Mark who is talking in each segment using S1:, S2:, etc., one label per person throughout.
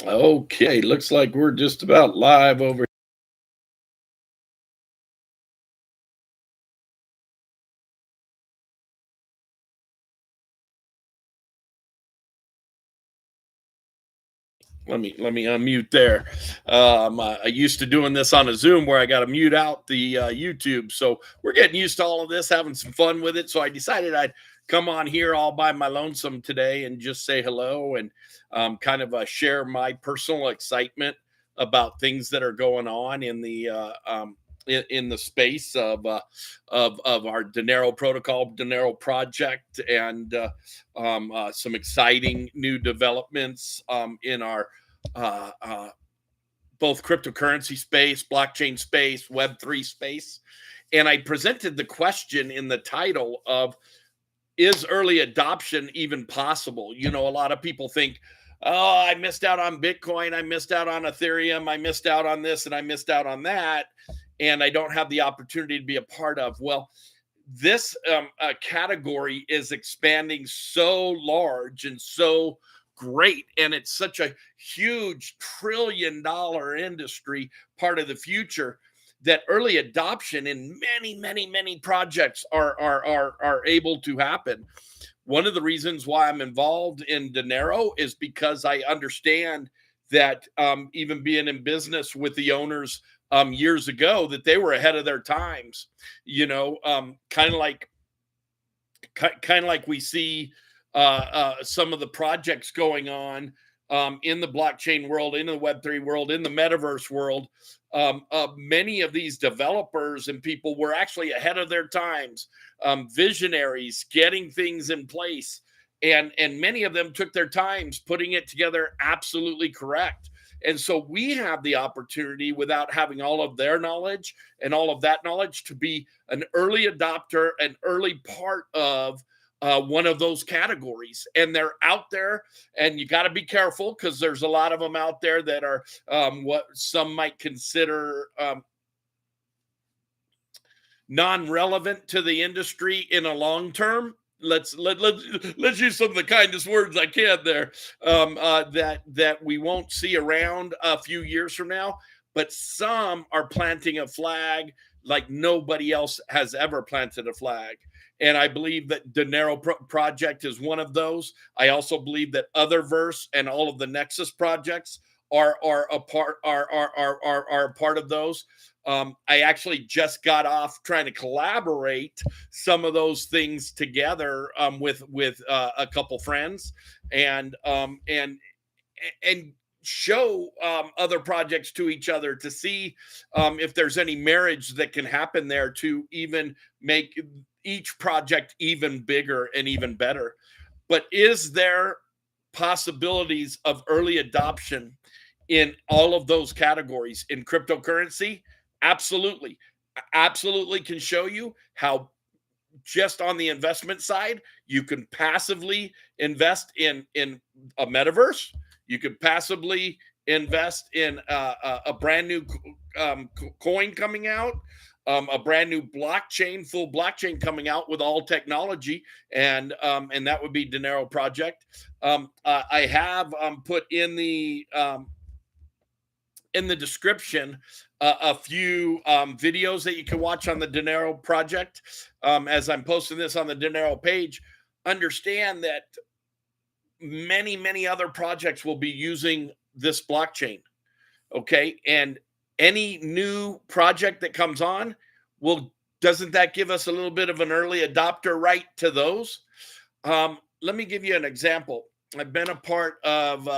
S1: Okay, looks like we're just about live over. Let me unmute there. I used to doing this on a Zoom where I got to mute out the YouTube, so we're getting used to all of this, having some fun with it. So I decided I'd come on here all by my lonesome today and just say hello and kind of share my personal excitement about things that are going on in the in the space of our Dinero protocol, Dinero project, and some exciting new developments in our uh, uh, both cryptocurrency space, blockchain space, Web3 space. And I presented the question in the title of, is early adoption even possible? You know, a lot of people think, oh, I missed out on Bitcoin, I missed out on Ethereum, I missed out on this, and I missed out on that, and I don't have the opportunity to be a part of. Well, this category is expanding so large and so great, and it's such a huge $1 trillion industry, part of the future, that early adoption in many projects are able to happen. One of the reasons why I'm involved in Dinero is because I understand that even being in business with the owners years ago, that they were ahead of their times. You know, kind of like we see some of the projects going on in the blockchain world, in the Web3 world, in the metaverse world. Many of these developers and people were actually ahead of their times, visionaries, getting things in place. And many of them took their times putting it together absolutely correct. And so we have the opportunity, without having all of their knowledge and all of that knowledge, to be an early adopter, an early part of one of those categories. And they're out there, and you got to be careful because there's a lot of them out there that are what some might consider non-relevant to the industry in a long term. Let's use some of the kindest words I can there. That we won't see around a few years from now, but some are planting a flag like nobody else has ever planted a flag. And I believe that Dinero project is one of those. I also believe that Otherverse and all of the Nexus projects are a part are a part of those. I actually just got off trying to collaborate some of those things together with a couple friends, and and show other projects to each other to see if there's any marriage that can happen there to even make each project even bigger and even better. But is there possibilities of early adoption in all of those categories in cryptocurrency? Absolutely. Absolutely can show you how, just on the investment side, you can passively invest in a metaverse. You could passively invest in a brand new coin coming out, a brand new blockchain, full blockchain coming out with all technology, and that would be Dinero project. I have put in the description a few videos that you can watch on the Dinero project. As I'm posting this on the Dinero page, understand that many other projects will be using this blockchain. Okay, and any new project that comes on, well, doesn't that give us a little bit of an early adopter right to those? Let me give you an example. I've been a part of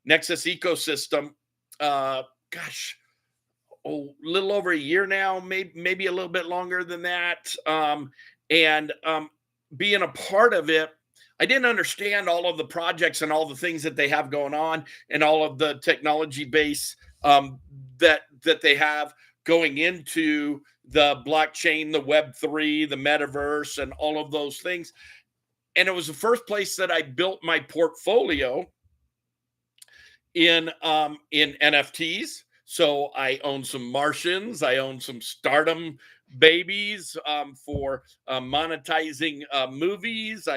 S1: Nexus ecosystem. Gosh, a little over a year now, maybe a little bit longer than that. And being a part of it, I didn't understand all of the projects and all the things that they have going on, and all of the technology base that they have going into the blockchain, the Web3, the metaverse, and all of those things. And it was the first place that I built my portfolio in NFTs. So I own some Martians. I own some Stardom babies for monetizing movies.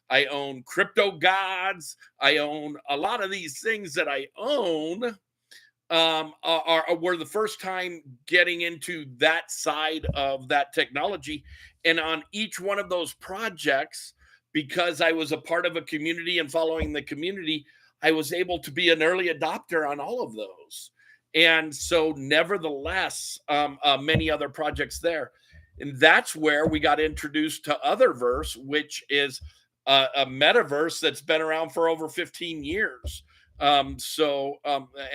S1: I own Crypto Gods. I own a lot of these things that I own were the first time getting into that side of that technology. And on each one of those projects, because I was a part of a community and following the community, I was able to be an early adopter on all of those. And so, nevertheless, many other projects there. And that's where we got introduced to Otherverse, which is a metaverse that's been around for over 15 years. And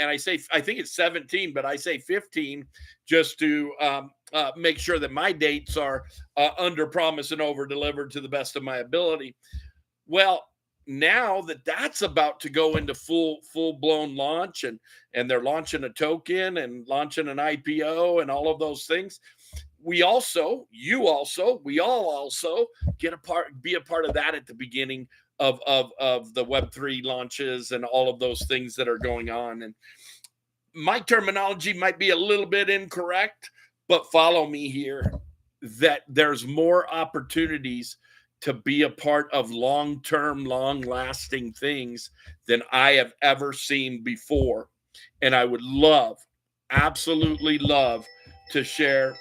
S1: I think it's 17, but I say 15 just to make sure that my dates are under promise and over delivered to the best of my ability. Well, now that that's about to go into full blown launch, and they're launching a token and launching an IPO and all of those things, we all also be a part of that at the beginning of the Web3 launches and all of those things that are going on. And my terminology might be a little bit incorrect, but follow me here, that there's more opportunities to be a part of long-term, long-lasting things than I have ever seen before. And I would absolutely love to share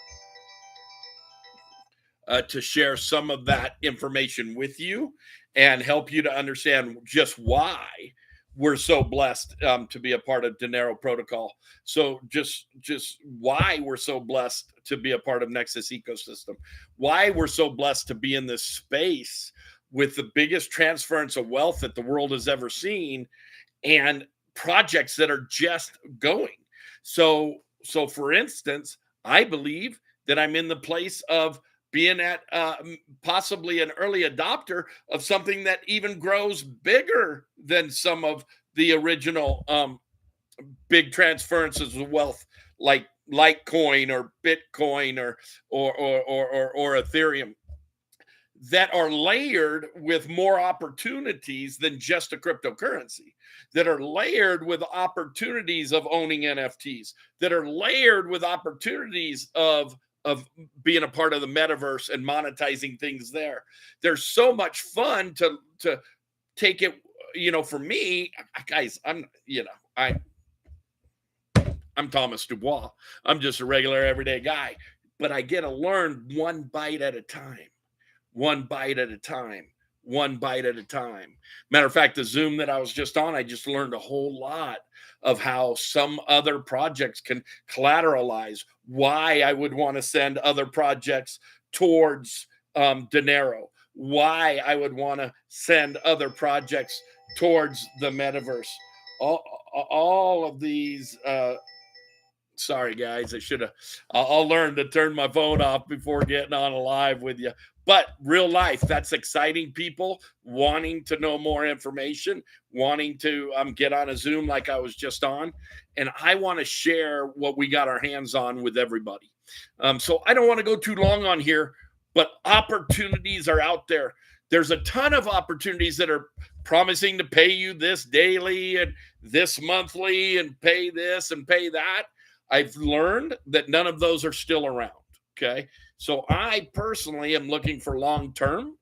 S1: some of that information with you and help you to understand just why we're so blessed to be a part of Dinero Protocol. So just why we're so blessed to be a part of Nexus ecosystem, why we're so blessed to be in this space with the biggest transference of wealth that the world has ever seen, and projects that are just going. So for instance, I believe that I'm in the place of being at possibly an early adopter of something that even grows bigger than some of the original big transferences of wealth, like Litecoin or Bitcoin or Ethereum, that are layered with more opportunities than just a cryptocurrency, that are layered with opportunities of owning NFTs, that are layered with opportunities of being a part of the metaverse and monetizing things there. There's so much fun to take it. For me, guys, I'm Thomas Dubois. I'm just a regular everyday guy, but I get to learn one bite at a time. Matter of fact, the Zoom that I was just on, I just learned a whole lot of how some other projects can collateralize, why I would want to send other projects towards Dinero, why I would want to send other projects towards the metaverse. All of these. Sorry, guys, I'll learn to turn my phone off before getting on a live with you. But real life, that's exciting. People wanting to know more information, wanting to get on a Zoom like I was just on. And I want to share what we got our hands on with everybody. So I don't want to go too long on here, but opportunities are out there. There's a ton of opportunities that are promising to pay you this daily and this monthly and pay this and pay that. I've learned that none of those are still around. Okay. So I personally am looking for long-term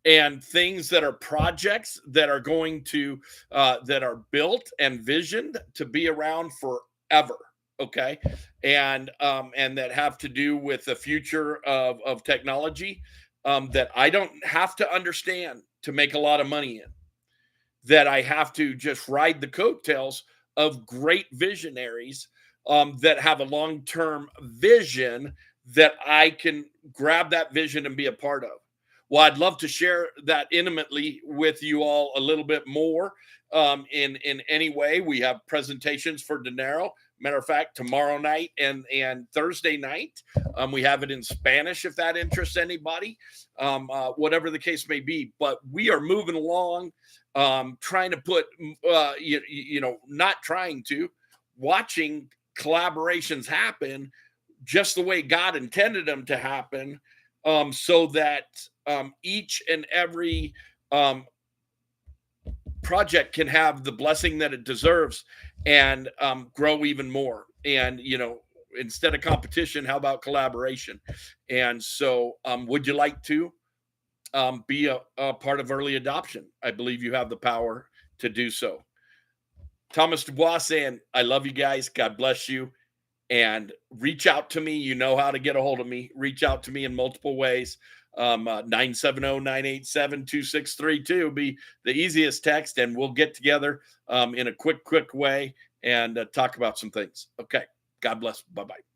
S1: and things that are projects that are going to, that are built and visioned to be around forever. Okay. And that have to do with the future of technology, that I don't have to understand to make a lot of money in, that I have to just ride the coattails of great visionaries that have a long-term vision that I can grab that vision and be a part of. Well, I'd love to share that intimately with you all a little bit more in any way. We have presentations for Dinero. Matter of fact, tomorrow night and Thursday night, we have it in Spanish if that interests anybody, whatever the case may be. But we are moving along, trying to put, watching collaborations happen just the way God intended them to happen, so that each and every project can have the blessing that it deserves and grow even more. And, instead of competition, how about collaboration? And so would you like to be a part of early adoption. I believe you have the power to do so. Thomas Dubois saying, I love you guys. God bless you. And reach out to me. You know how to get a hold of me. Reach out to me in multiple ways. 970-987-2632 be the easiest text, and we'll get together in a quick way and talk about some things. Okay. God bless. Bye-bye.